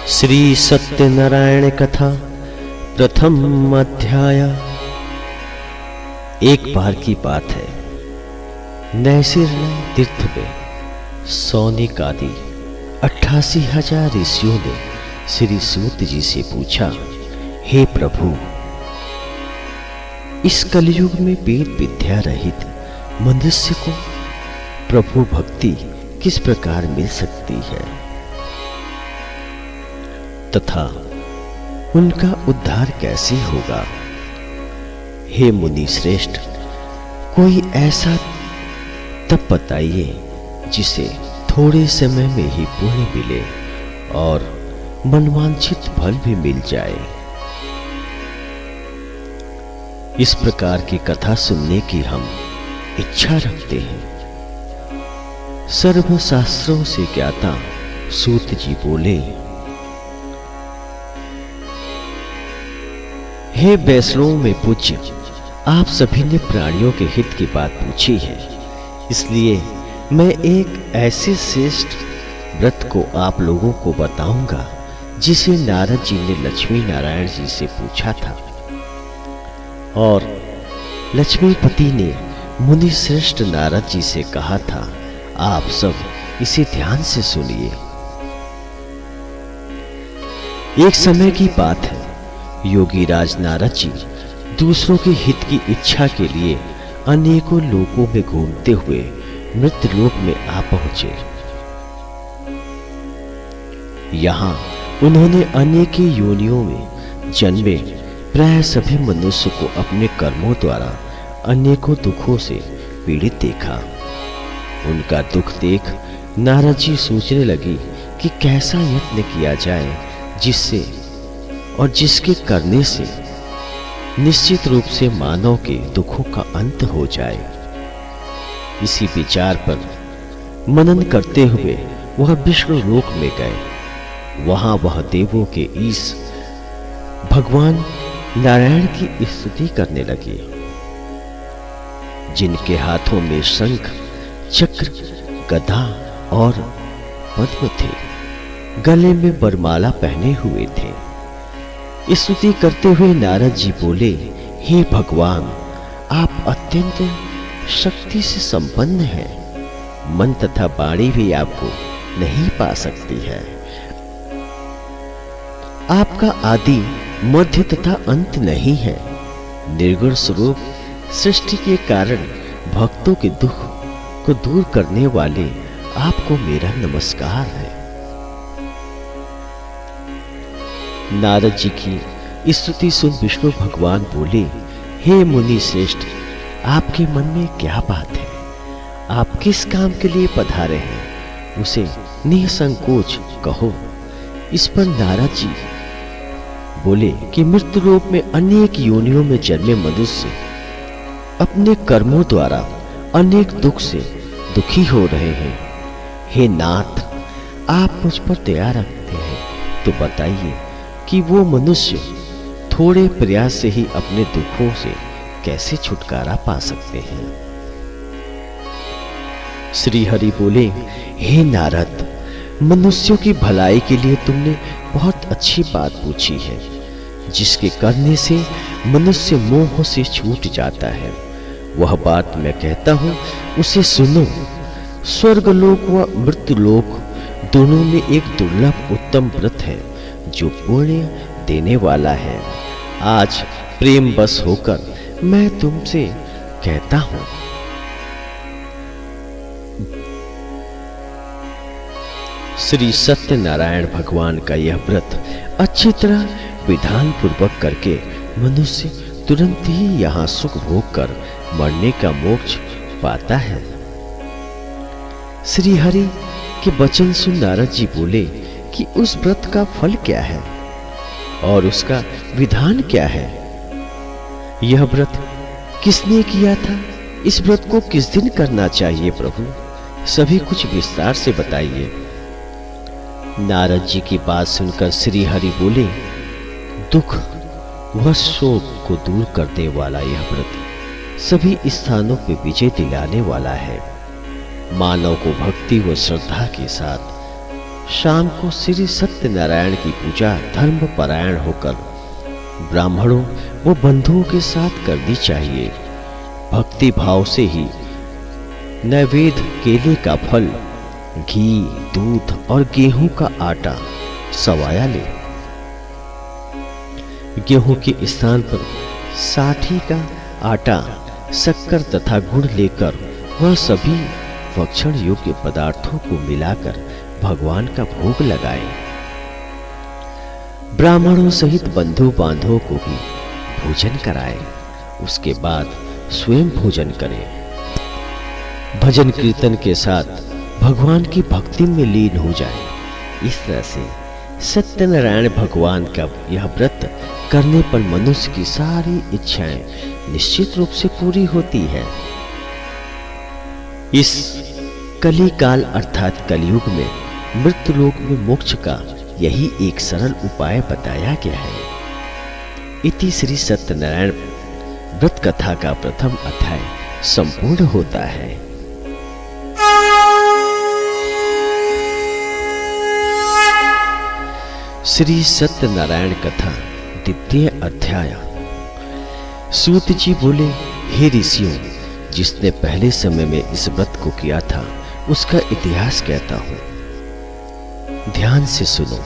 श्री सत्यनारायण कथा प्रथम अध्याय। एक बार की बात है, नैसिर तीर्थ में सौनिक आदि 88,000 ऋषियों ने श्री सूत जी से पूछा, हे प्रभु, इस कलयुग में वेद विद्या रहित मनुष्य को प्रभु भक्ति किस प्रकार मिल सकती है तथा उनका उद्धार कैसे होगा। हे मुनि श्रेष्ठ, कोई ऐसा तप बताइए जिसे थोड़े समय में ही पुण्य मिले और मनवांछित फल भी मिल जाए। इस प्रकार की कथा सुनने की हम इच्छा रखते हैं। सर्वशास्त्रों से ज्ञाता सूत जी बोले, हे वैष्णव में पूज्य, आप सभी ने प्राणियों के हित की बात पूछी है, इसलिए मैं एक ऐसे श्रेष्ठ व्रत को आप लोगों को बताऊंगा जिसे नारद जी ने लक्ष्मी नारायण जी से पूछा था और लक्ष्मीपति ने मुनि श्रेष्ठ नारद जी से कहा था। आप सब इसे ध्यान से सुनिए। एक समय की बात है, योगी राज नारद जी दूसरों के हित की इच्छा के लिए अनेकों लोकों में घूमते हुए मृत्यु लोक में आ पहुंचे। यहां उन्होंने अनेकों योनियों में जन्मे प्राय सभी मनुष्य को अपने कर्मों द्वारा अनेकों दुखों से पीड़ित देखा। उनका दुख देख नारद जी सोचने लगी कि कैसा यत्न किया जाए जिससे और जिसके करने से निश्चित रूप से मानव के दुखों का अंत हो जाए। इसी विचार पर मनन करते हुए वह विष्णु लोक में गए। वहां वह देवों के ईश भगवान नारायण की स्तुति करने लगे, जिनके हाथों में शंख, चक्र, गदा और पद्म थे, गले में वरमाला पहने हुए थे। स्तुति करते हुए नारद जी बोले, हे भगवान, आप अत्यंत शक्ति से संपन्न हैं। मन तथा वाणी भी आपको नहीं पा सकती है। आपका आदि मध्य तथा अंत नहीं है। निर्गुण स्वरूप सृष्टि के कारण भक्तों के दुख को दूर करने वाले आपको मेरा नमस्कार है। नारद जी की स्तुति सुन विष्णु भगवान बोले, हे मुनि श्रेष्ठ, आपके मन में क्या बात है? आप किस काम के लिए पधारे हैं, उसे निसंकोच कहो। इस पर नारद जी बोले कि मृत्यु लोक में अनेक योनियों में जन्मे मनुष्य अपने कर्मों द्वारा अनेक दुख से दुखी हो रहे हैं। हे नाथ, आप मुझ पर दया रखते हैं तो बताइए कि वो मनुष्य थोड़े प्रयास से ही अपने दुखों से कैसे छुटकारा पा सकते हैं। श्री हरि बोले, हे नारद, मनुष्यों की भलाई के लिए तुमने बहुत अच्छी बात पूछी है, जिसके करने से मनुष्य मोह से छूट जाता है। वह बात मैं कहता हूं, उसे सुनो। स्वर्गलोक व मृत्युलोक दोनों में एक दुर्लभ उत्तम व्रत है जो पुण्य देने वाला है। आज प्रेम बस होकर मैं तुमसे कहता हूं। श्री सत्यनारायण भगवान का यह व्रत अच्छी तरह विधान पूर्वक करके मनुष्य तुरंत ही यहां सुख भोग कर मरने का मोक्ष पाता है। श्री हरि के वचन सुन नारद जी बोले कि उस व्रत का फल क्या है और उसका विधान क्या है। यह व्रत किसने किया था? इस व्रत को किस दिन करना चाहिए प्रभु? सभी कुछ विस्तार से बताइए। नारद जी की बात सुनकर श्री हरि बोले, दुख व शोक को दूर करने वाला यह व्रत सभी स्थानों पर विजय दिलाने वाला है। मानव को भक्ति व श्रद्धा के साथ शाम को श्री सत्यनारायण की पूजा धर्म परायण होकर ब्राह्मणों व बंधुओं के साथ करनी चाहिए। भक्ति भाव से ही नैवेद्य केले का फल, घी, दूध और गेहूं का आटा सवाया ले। गेहूं के स्थान पर साठी का आटा, शक्कर तथा गुड़ लेकर वह सभी भक्षण योग्य पदार्थों को मिलाकर भगवान का भोग लगाए। ब्राह्मणों सहित बंधु बांधवों को भी भोजन कराए। उसके बाद स्वयं भोजन करें। भजन कीर्तन के साथ भगवान की भक्ति में लीन हो जाए। इस तरह से सत्यनारायण भगवान का यह व्रत करने पर मनुष्य की सारी इच्छाएं निश्चित रूप से पूरी होती है। इस कली काल अर्थात कलयुग में मृत्यु लोक में मोक्ष का यही एक सरल उपाय बताया गया है। इति श्री सत्यनारायण व्रत कथा का प्रथम अध्याय संपूर्ण होता है। श्री सत्यनारायण कथा द्वितीय अध्याय। सूत जी बोले, हे ऋषियों, जिसने पहले समय में इस व्रत को किया था उसका इतिहास कहता हूं। ध्यान से सुनो।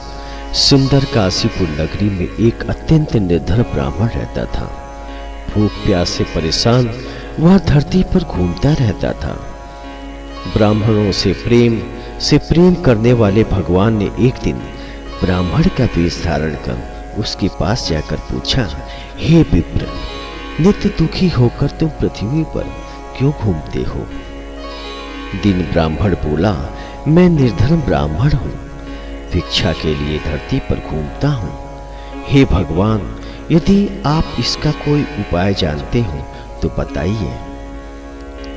सुंदर काशीपुर नगरी में एक अत्यंत निर्धन ब्राह्मण रहता था। भूख प्यास से परेशान वह धरती पर घूमता रहता था। ब्राह्मणों से प्रेम करने वाले भगवान ने एक दिन ब्राह्मण का वेश धारण कर उसके पास जाकर पूछा, हे विप्र, नित्य दुखी होकर तुम पृथ्वी पर क्यों घूमते हो? दिन ब्राह्मण बोला, मैं निर्धन ब्राह्मण हूं, भिक्षा के लिए धरती पर घूमता हूं। हे भगवान, यदि आप इसका कोई उपाय जानते हो तो बताइए।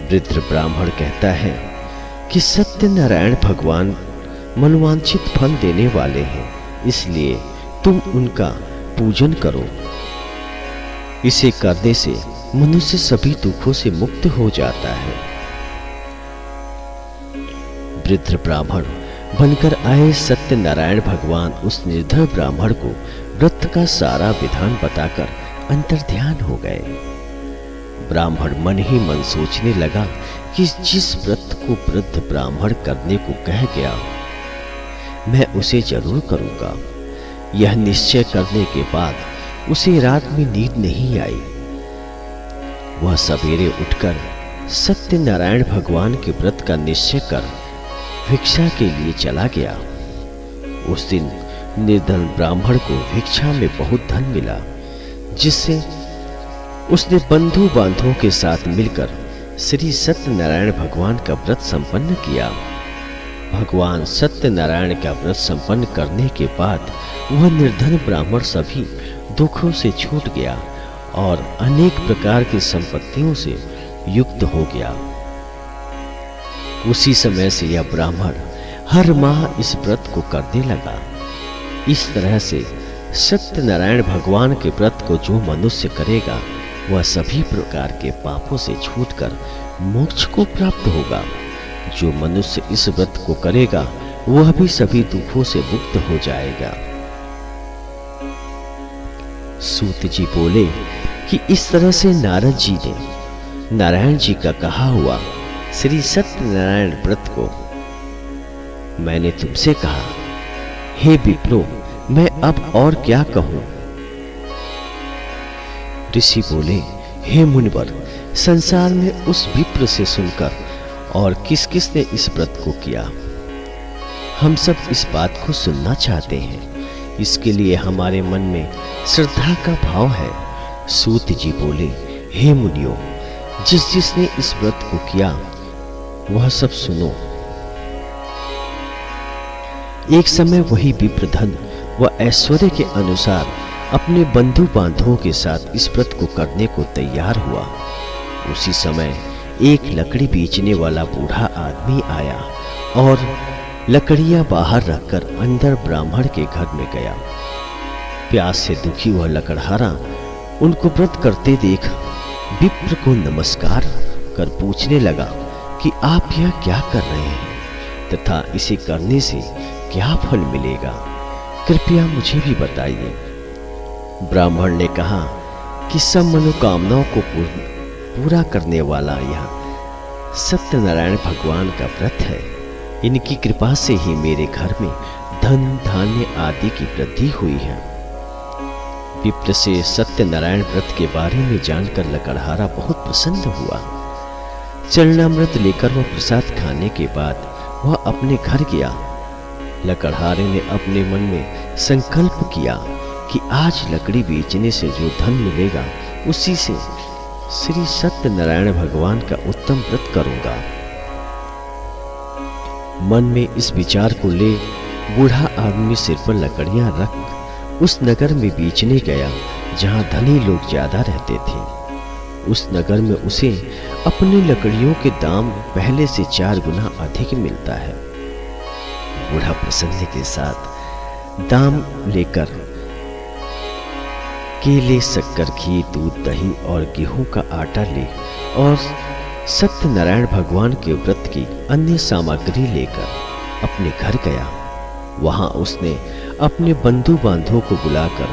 वृद्ध ब्राह्मण कहता है कि सत्यनारायण भगवान मनोवांछित फल देने वाले हैं, इसलिए तुम उनका पूजन करो। इसे करने से मनुष्य सभी दुखों से मुक्त हो जाता है। वृद्ध ब्राह्मण बनकर आए सत्यनारायण भगवान उस निर्धन ब्राह्मण को व्रत का सारा विधान बताकर अंतर्ध्यान हो गए। ब्राह्मण मन ही मन सोचने लगा कि जिस व्रत को वृद्ध ब्राह्मण करने को कह गया मैं उसे जरूर करूंगा। यह निश्चय करने के बाद उसे रात में नींद नहीं आई। वह सवेरे उठकर सत्यनारायण भगवान के व्रत का निश्चय कर भिक्षा के लिए चला गया। उस दिन निर्धन ब्राह्मण को भिक्षा में बहुत धन मिला, जिससे उसने बंधु बांधवों के साथ मिलकर श्री सत्यनारायण भगवान का व्रत संपन्न किया। भगवान सत्यनारायण का व्रत संपन्न करने के बाद वह निर्धन ब्राह्मण सभी दुखों से छूट गया और अनेक प्रकार की संपत्तियों से युक्त हो गया। उसी समय से यह ब्राह्मण हर माह इस व्रत को करने लगा। इस तरह से सत्यनारायण भगवान के व्रत को जो मनुष्य करेगा वह सभी प्रकार के पापों से छूटकर मोक्ष को प्राप्त होगा। जो मनुष्य इस व्रत को करेगा वह भी सभी दुखों से मुक्त हो जाएगा। सूत जी बोले कि इस तरह से नारद जी ने नारायण जी का कहा हुआ श्री सत्यनारायण व्रत को मैंने तुमसे कहा। हे विप्रो, मैं अब और क्या कहूं? ऋषि बोले, हे मुनिवर, संसार में उस विप्र से सुनकर और किस किस ने इस व्रत को किया, हम सब इस बात को सुनना चाहते हैं। इसके लिए हमारे मन में श्रद्धा का भाव है। सूत जी बोले, हे मुनियों, जिसने इस व्रत को किया वह सब सुनो। एक समय वही विप्र धन व ऐश्वर्य के अनुसार अपने बंधु बांधवों के साथ इस व्रत को करने को तैयार हुआ। उसी समय एक लकड़ी बेचने वाला बूढ़ा आदमी आया और लकड़ियां बाहर रखकर अंदर ब्राह्मण के घर में गया। प्यास से दुखी वह लकड़हारा उनको व्रत करते देख विप्र को नमस्कार कर पूछने लगा कि आप यह क्या कर रहे हैं तथा इसे करने से क्या फल मिलेगा, कृपया मुझे भी बताइए। ब्राह्मण ने कहा कि सब मनोकामनाओं को पूरा करने वाला यह सत्यनारायण भगवान का व्रत है। इनकी कृपा से ही मेरे घर में धन धान्य आदि की वृद्धि हुई है। विप्र से सत्यनारायण व्रत के बारे में जानकर लकड़हारा बहुत प्रसन्न हुआ। चरणामृत लेकर वह प्रसाद खाने के बाद वह अपने घर गया। लकड़हारे ने अपने मन में संकल्प किया कि आज लकड़ी बेचने से जो धन मिलेगा उसी से श्री सत्यनारायण भगवान का उत्तम व्रत करूंगा। मन में इस विचार को ले बूढ़ा आदमी सिर पर लकड़ियां रख उस नगर में बेचने गया जहां धनी लोग ज्यादा रहते थे। उस नगर में उसे अपनी लकड़ियों के दाम पहले से 4 गुना अधिक मिलता है। बूढ़ा प्रसन्न के साथ दाम लेकर केले, शक्कर, घी, दूध, दही और गेहूं का आटा ले और सत्यनारायण भगवान के व्रत की अन्य सामग्री लेकर अपने घर गया। वहां उसने अपने बंधु बांधवों को बुलाकर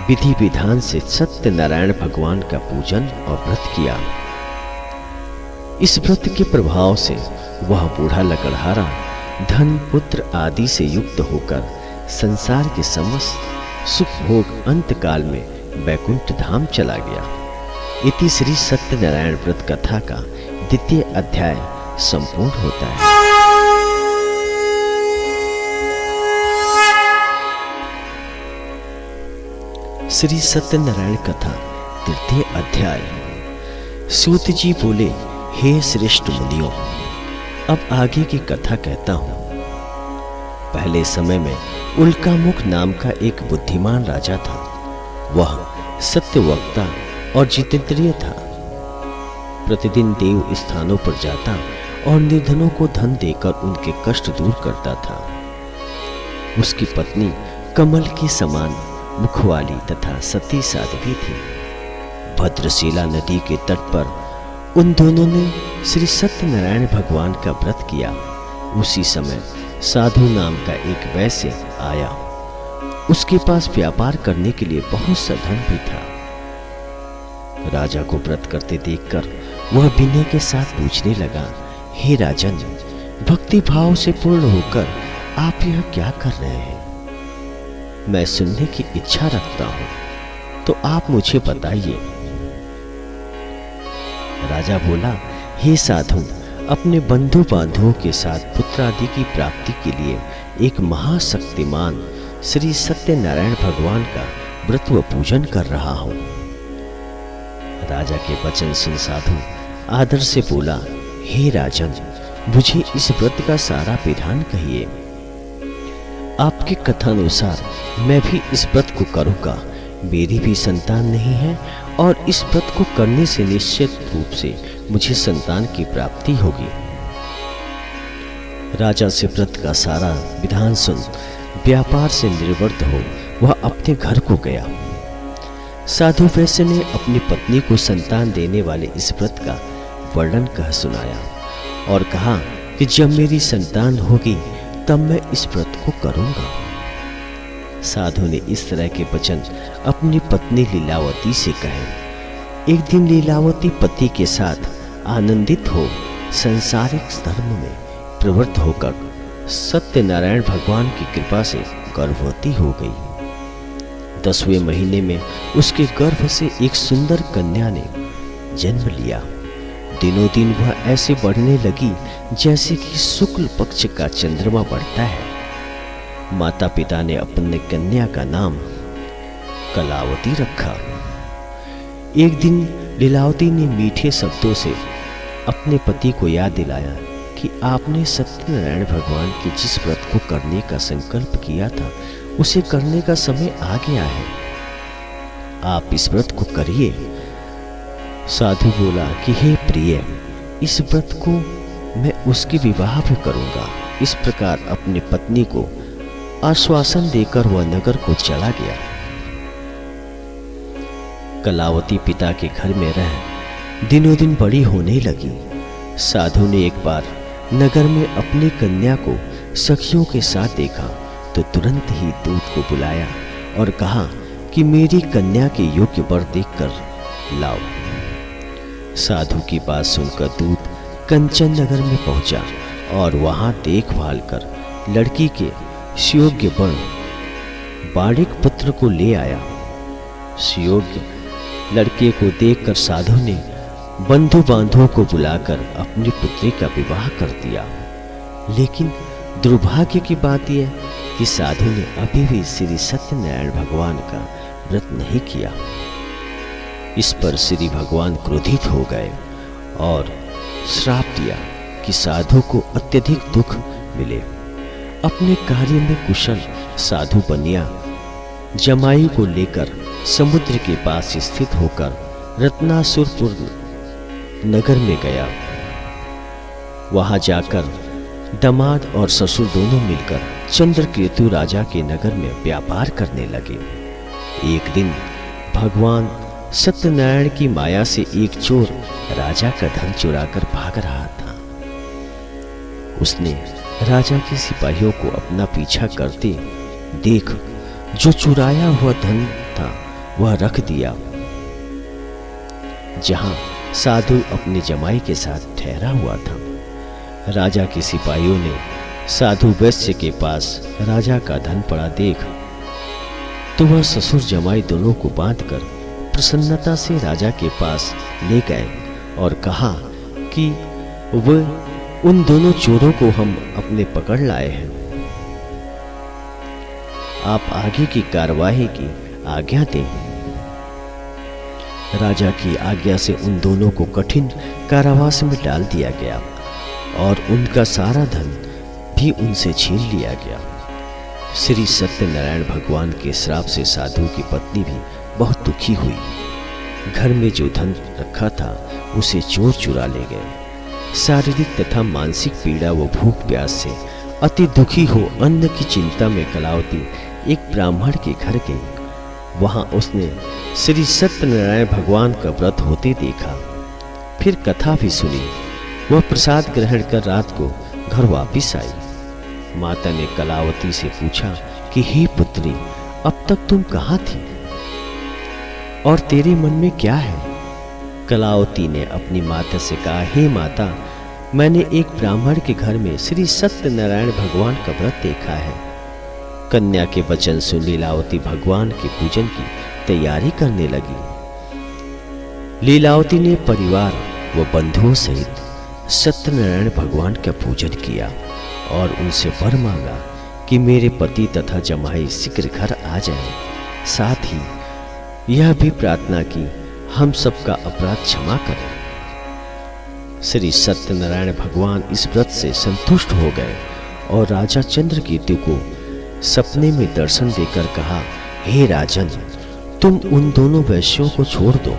विधि विधान से सत्यनारायण भगवान का पूजन और व्रत किया। इस व्रत के प्रभाव से वह बूढ़ा लकड़हारा धन, पुत्र आदि से युक्त होकर संसार के समस्त सुख भोग अंत काल में वैकुंठ धाम चला गया। इति श्री सत्यनारायण व्रत कथा का 2वां अध्याय संपूर्ण होता है। श्री सत्यनारायण कथा 3वां अध्याय। सूत जी बोले, हे श्रेष्ठ मुनियों, अब आगे की कथा कहता हूं। पहले समय में उल्कामुख नाम का एक बुद्धिमान राजा था। वह सत्यवक्ता और जितेंद्रिय था। प्रतिदिन देव स्थानों पर जाता और निर्धनों को धन देकर उनके कष्ट दूर करता था। उसकी पत्नी कमल के समान मुखवाली तथा सती साध्वी थी। भद्रशिला नदी के तट पर उन दोनों ने श्री सत्यनारायण भगवान का व्रत किया। उसी समय साधु नाम का एक वैश्य आया। उसके पास व्यापार करने के लिए बहुत सा धन भी था। राजा को व्रत करते देखकर वह विनय के साथ पूछने लगा, हे राजन, भक्ति भाव से पूर्ण होकर आप यह क्या कर रहे हैं? मैं सुनने की इच्छा रखता हूं, तो आप मुझे बताइए। राजा बोला, हे साधु, अपने बंधु बांधवों के साथ पुत्र आदि की प्राप्ति के लिए एक महाशक्तिमान श्री सत्यनारायण भगवान का व्रत व पूजन कर रहा हूं। राजा के वचन सुन साधु आदर से बोला, हे राजन, मुझे इस व्रत का सारा विधान कहिए। आपके कथानुसार मैं भी इस व्रत को करूंगा। मेरी भी संतान नहीं है और इस व्रत को करने से निश्चित रूप से मुझे संतान की प्राप्ति होगी। राजा से व्रत का सारा विधान सुन व्यापार से निवृत्त हो वह अपने घर को गया। साधु वैश्य ने अपनी पत्नी को संतान देने वाले इस व्रत का वर्णन कह सुनाया और कहा कि जब मेरी संतान होगी तब मैं इस व्रत को करूंगा। साधु ने इस तरह के वचन अपनी पत्नी लीलावती से कहे। एक दिन लीलावती पति के साथ आनंदित हो संसारिक धर्म में प्रवृत्त होकर सत्यनारायण भगवान की कृपा से गर्भवती हो गई। 10वें महीने में उसके गर्भ से एक सुंदर कन्या ने जन्म लिया। दिनों दिन वह ऐसे बढ़ने लगी जैसे कि शुक्ल पक्ष का चंद्रमा बढ़ता है। माता पिता ने अपने कन्या का नाम कलावती रखा। एक दिन लीलावती ने मीठे शब्दों से अपने पति को याद दिलाया कि आपने सत्यनारायण भगवान के जिस व्रत को करने का संकल्प किया था उसे करने का समय आ गया है। आप इस व्रत को करिए। साधु बोला कि हे प्रिय, इस व्रत को मैं उसके विवाह भी करूंगा। इस प्रकार अपनी पत्नी को आश्वासन देकर वह नगर को चला गया। कलावती पिता के घर में रह दिनों दिन बड़ी होने लगी। साधु ने एक बार नगर में अपनी कन्या को सखियों के साथ देखा तो तुरंत ही दूत को बुलाया और कहा कि मेरी कन्या के योग्य वर देखकर लाओ। साधु की बात सुनकर दूत कंचन नगर में पहुंचा और वहां देखभाल कर लड़की के सुयोग्य वर बाड़िक पुत्र को ले आया। सुयोग्य लड़के को देखकर साधु ने बंधु बांधवों को बुलाकर अपनी पुत्री का विवाह कर दिया। लेकिन दुर्भाग्य की बात यह कि साधु ने अभी भी श्री सत्यनारायण भगवान का व्रत नहीं किया। इस पर श्री भगवान क्रोधित हो गए और श्राप दिया कि साधु को अत्यधिक दुख मिले। अपने कार्य में कुशल साधु बनिया जमाई को लेकर समुद्र के पास स्थित होकर रत्नासुरपुर नगर में गया। वहां जाकर दामाद और ससुर दोनों मिलकर चंद्रकेतु राजा के नगर में व्यापार करने लगे। एक दिन भगवान सत्यनारायण की माया से एक चोर राजा का धन चुराकर भाग रहा था। उसने राजा के सिपाहियों को अपना पीछा करते देख जो चुराया हुआ धन था वह रख दिया जहां साधु अपने जमाई के साथ ठहरा हुआ था। राजा के सिपाहियों ने साधु वैश्य के पास राजा का धन पड़ा देख तो वह ससुर जमाई दोनों को बांधकर प्रसन्नता से राजा के पास ले गए और कहा कि वह उन दोनों चोरों को हम अपने पकड़ लाए हैं। आप आगे की कार्यवाही की आज्ञा दें। राजा की आज्ञा से उन दोनों को कठिन कारावास में डाल दिया गया और उनका सारा धन भी उनसे छीन लिया गया। श्री सत्यनारायण भगवान के श्राप से साधु की पत्नी भी बहुत दुखी हुई। घर में जो धन रखा था उसे चोर चुरा ले गए। शारीरिक तथा मानसिक पीड़ा व भूख प्यास से अति दुखी हो अन्न की चिंता में कलावती एक ब्राह्मण के घर गई। वहां उसने श्री सत्यनारायण भगवान का व्रत होते देखा। फिर कथा भी सुनी। वह प्रसाद ग्रहण कर रात को घर वापिस आई। माता ने कलावती से पूछा कि हे पुत्री, अब तक तुम कहाँ थी और तेरे मन में क्या है? कलावती ने अपनी माता से कहा, हे माता, मैंने एक ब्राह्मण के घर में श्री सत्यनारायण भगवान का व्रत देखा है। कन्या के वचन सुन लीलावती भगवान के पूजन की तैयारी करने लगी। लीलावती ने परिवार व बंधुओं सहित सत्यनारायण भगवान का पूजन किया और उनसे वर मांगा कि मेरे पति तथा जमाई शीघ्र घर आ जाए। साथ ही यह भी प्रार्थना की हम सबका अपराध क्षमा करें। श्री सत्यनारायण भगवान इस व्रत से संतुष्ट हो गए और राजा चंद्रकेतु को सपने में दर्शन देकर कहा, हे राजन, तुम उन दोनों वैश्यों को छोड़ दो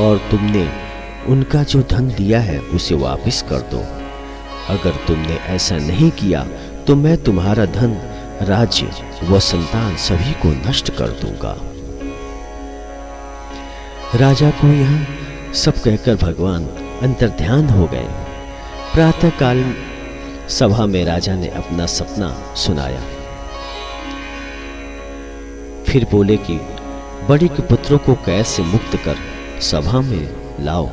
और तुमने उनका जो धन दिया है उसे वापस कर दो। अगर तुमने ऐसा नहीं किया तो मैं तुम्हारा धन, राज्य व संतान सभी को नष्ट कर दूंगा। राजा को यह सब कहकर भगवान अंतर्ध्यान हो गए। प्रातः काल सभा में राजा ने अपना सपना सुनाया। फिर बोले कि बड़ी के पुत्रों को कैद से मुक्त कर सभा में लाओ।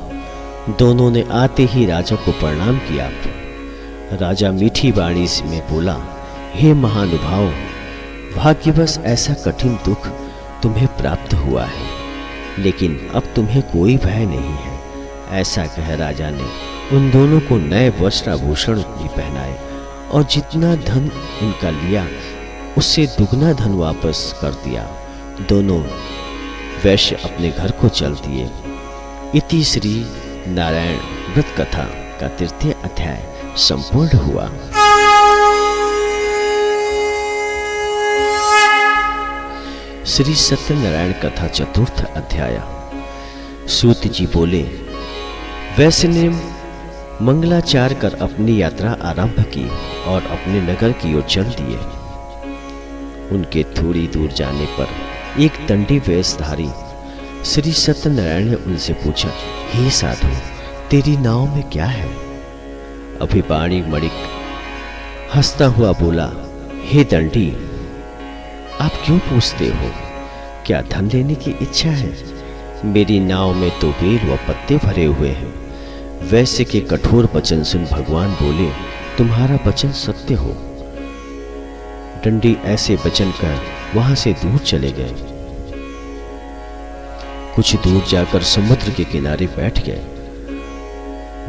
दोनों ने आते ही राजा को प्रणाम किया। राजा मीठी वाणी में बोला, हे महानुभाव, भाग्यवश ऐसा कठिन दुख तुम्हें प्राप्त हुआ है, लेकिन अब तुम्हें कोई भय नहीं है। ऐसा कह राजा ने उन दोनों को नए वस्त्राभूषण भी पहनाए और जितना धन उनका लिया उससे दुगना धन वापस कर दिया। दोनों वैश्य अपने घर को चल दिए। इति श्री नारायण व्रत कथा का 3 अध्याय संपूर्ण हुआ। श्री सत्यनारायण कथा 4th अध्याय। सूत जी बोले, वैश्य ने मंगलाचार कर अपनी यात्रा आरंभ की और अपने नगर की ओर चल दिए। उनके थोड़ी दूर जाने पर एक दंडी वेशधारी श्री सत्यनारायण ने उनसे पूछा, हे साधु, तेरी नाव में क्या है? अभिपाणी मणिक हंसता हुआ बोला, हे दंडी, आप क्यों पूछते हो? क्या धन लेने की इच्छा है? मेरी नाव में तो बेल व पत्ते भरे हुए हैं। वैश्य के कठोर वचन सुन भगवान बोले, तुम्हारा वचन सत्य हो। दंडी ऐसे वचन कर वहां से दूर चले गए। कुछ दूर जाकर समुद्र के किनारे बैठ गए।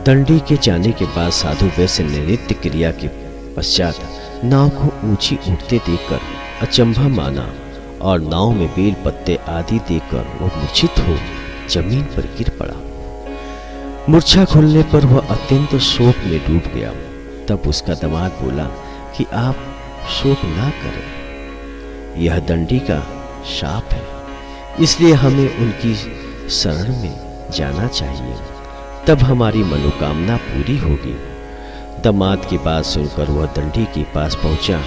दंडी के जाने के बाद साधु वैश्य ने नित्य क्रिया के पश्चात नाव को ऊंची उठते देखकर अचंभा माना और नाव में बेल पत्ते आदि देखकर वह मूर्छित हो जमीन पर गिर पड़ा। मूर्छा खुलने पर वह अत्यंत शोक में डूब गया। तब उसका दामाद बोला कि आप शोक ना करें, यह दंडी का शाप है, इसलिए हमें उनकी शरण में जाना चाहिए, तब हमारी मनोकामना पूरी होगी। दामाद की बात सुनकर वह दंडी के पास पहुंचा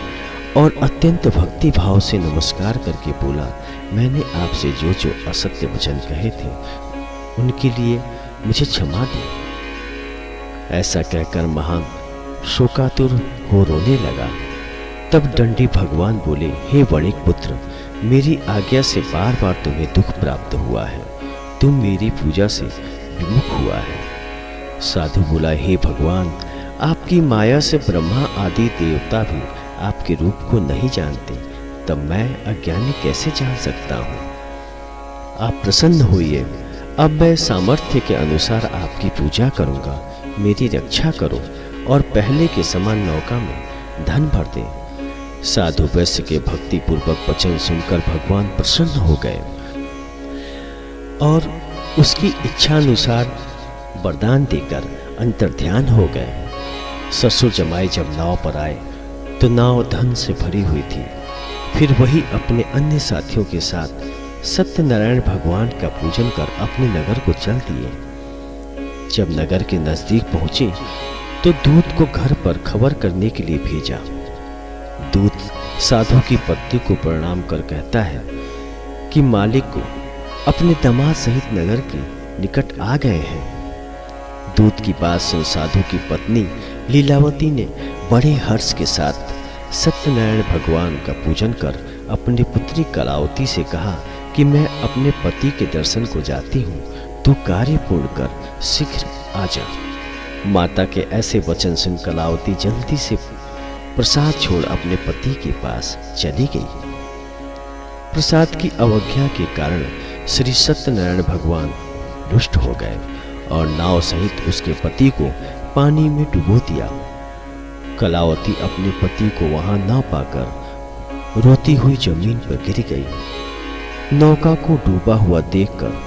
और अत्यंत भक्ति भाव से नमस्कार करके बोला, मैंने आपसे जो जो असत्य वचन कहे थे उनके लिए मुझे क्षमा दें। ऐसा कहकर महान शोकातुर हो रोने लगा। तब दंडी भगवान बोले, हे वणिक पुत्र, मेरी आज्ञा से बार बार तुम्हें दुख प्राप्त हुआ है, तुम मेरी पूजा से विमुख हुआ है। साधु बोला, हे भगवान, आपकी माया से ब्रह्मा आदि देवता भी आपके रूप को नहीं जानते, तब मैं अज्ञानी कैसे जान सकता हूँ? आप प्रसन्न होइए, अब मैं सामर्थ्य के अनुसार आपकी पूजा करूँगा। मेरी रक्षा करो और पहले के समान नौका में धन भर दे। साधु वैश्य के भक्ति पूर्वक वचन सुनकर भगवान प्रसन्न हो गए और उसकी इच्छानुसार वरदान देकर अंतर्ध्यान हो गए। ससुर जमाई जब नाव पर आए तो नाव धन से भरी हुई थी। फिर वही अपने अन्य साथियों के साथ सत्यनारायण भगवान का पूजन कर अपने नगर को चल दिए। जब नगर के नजदीक पहुंचे तो दूत को घर पर खबर करने के लिए भेजा। दूत साधु की पत्नी को प्रणाम कर कहता है कि मालिक को अपने दामाद सहित नगर के निकट आ गए हैं। दूत की बात सुन साधु की पत्नी लीलावती ने बड़े हर्ष के साथ सत्यनारायण भगवान का पूजन कर अपनी पुत्री कलावती से कहा कि मैं अपने पति के दर्शन को जाती हूँ, तू कार्य पूर्ण कर शीघ्र आ जा। माता के ऐसे वचन सुन कलावती जल्दी से प्रसाद छोड़ अपने पति के पास चली गई। प्रसाद की अवज्ञा के कारण श्री सत्यनारायण भगवान रुष्ट हो गए और नाव सहित उसके पति को पानी में डुबो दिया। कलावती अपने पति को वहां ना पाकर रोती हुई जमीन पर गिर गई। नौका को डूबा हुआ देखकर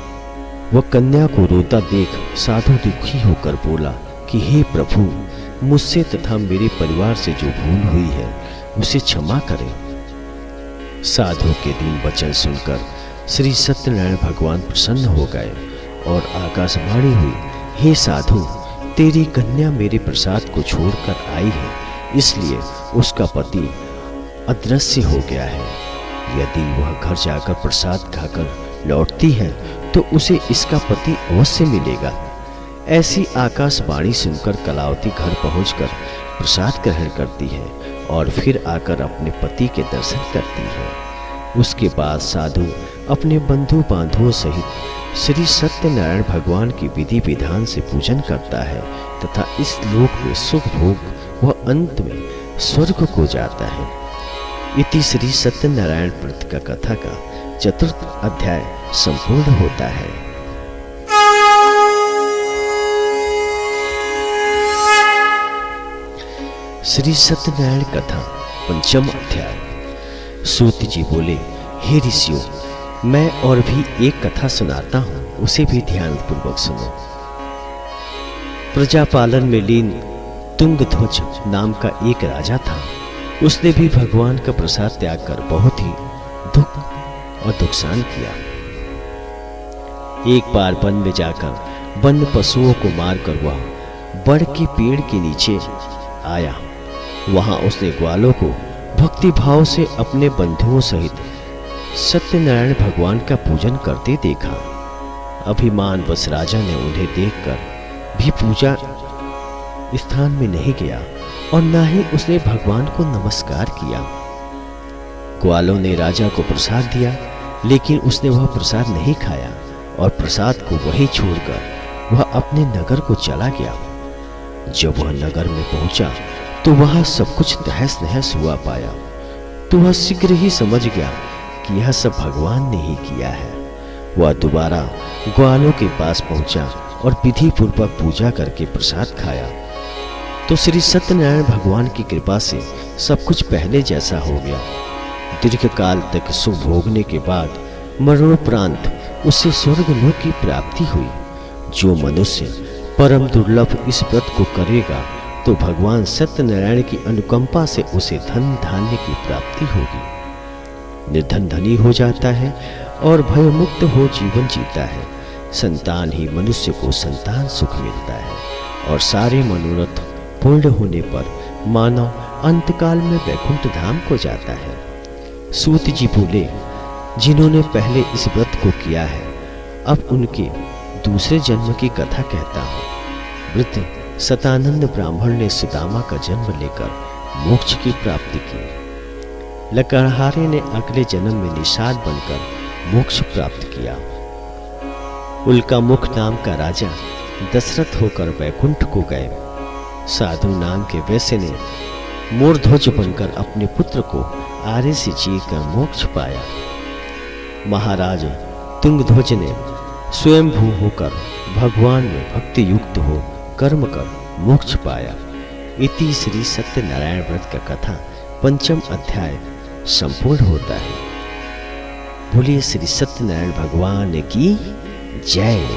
वह कन्या को रोता देख साधु दुखी होकर बोला कि हे प्रभु, मुझसे तथा मेरे परिवार से जो भूल हुई है उसे क्षमा करें। साधु के दीन वचन सुनकर श्री सत्यनारायण भगवान प्रसन्न हो गए और आकाशवाणी हुई, हे साधु, तेरी कन्या मेरे प्रसाद को छोड़कर आई है, इसलिए उसका पति अदृश्य हो गया है। यदि वह घर जाकर प्रसाद खाकर लौटती है तो उसे इसका पति अवश्य मिलेगा। ऐसी आकाशवाणी सुनकर कलावती घर पहुंचकर प्रसाद ग्रहण करती है और फिर आकर अपने पति के दर्शन करती है। उसके बाद साधु अपने बंधु बांधवों सहित श्री सत्यनारायण भगवान की विधि विधान से पूजन करता है तथा इस लोक में सुख भोग व अंत में स्वर्ग को जाता है। इति श्री सत्यनारायण व्रत का कथा का चतुर्थ अध्याय संपूर्ण होता है। श्री सत्यनारायण कथा पंचम अध्याय। सूत जी बोले, हे ऋषियों, मैं और भी एक कथा सुनाता हूं, उसे भी ध्यान पूर्वक सुनो। प्रजापालन में लीन तुंगध्वज नाम का एक राजा था। उसने भी भगवान का प्रसाद त्याग कर बहुत ही दुख और नुकसान किया। एक बार वन में जाकर वन्य पशुओं को मारकर वह बड़ के पेड़ के नीचे आया। वहां उसने ग्वालों को भक्ति भाव से अपने बंधुओं सहित सत्यनारायण भगवान का पूजन करते देखा। अभिमानवश राजा ने उन्हें देखकर भी पूजा स्थान में नहीं गया और न ही उसने भगवान को नमस्कार किया। ग्वालों ने राजा को प्रसाद दिया, लेकिन उसने वह प्रसाद नहीं खाया और प्रसाद को वहीं छोड़कर वह अपने नगर को चला गया। जब वह नगर में पहुंचा तो वहां सब कुछ तहस नहस हुआ पाया, तो वह शीघ्र ही समझ गया कि यह सब भगवान ने ही किया है। वह दोबारा ग्वालों के पास पहुंचा और विधि पूर्वक पूजा करके प्रसाद खाया, तो श्री सत्यनारायण भगवान की कृपा से सब कुछ पहले जैसा हो गया। दीर्घ काल तक सुख भोगने के बाद मरणोपरांत उसे स्वर्गलोक की प्राप्ति हुई। जो मनुष्य परम दुर्लभ इस व्रत को करेगा तो भगवान सत्यनारायण की अनुकंपा से उसे धन धान्य की प्राप्ति होगी। निर्धन धनी हो जाता है और भयमुक्त हो जीवन जीता है। संतान ही मनुष्य को संतान सुख मिलता है और सारे मनोरथ पूर्ण होने पर मानव अंतकाल में वैकुंठ धाम को जाता है। सूत जी बोले, जिन्होंने पहले इस व्रत को किया है, अब उनके दूसरे जन्म की कथा कहता हूँ। वृद्ध सतानंद ब्राह्मण ने सुदामा का जन्म लेकर मोक्ष की प्राप्ति की। लकड़हारे ने अगले जन्म में निषाद बनकर मोक्ष प्राप्त किया। उल्का मुख नाम का राजा दशरथ होकर वैकुंठ को गए। साधु नाम के वैश्य ने मोरध्वज बनकर अपने पुत्र को आरे से चीर कर मोक्ष पाया। महाराज तुंगध्वज ने स्वयंभू होकर भगवान में भक्ति युक्त हो कर्म कर मोक्ष पाया। इति श्री सत्यनारायण व्रत का कथा 5वां अध्याय संपूर्ण होता है। बोलिए श्री सत्यनारायण भगवान की जय।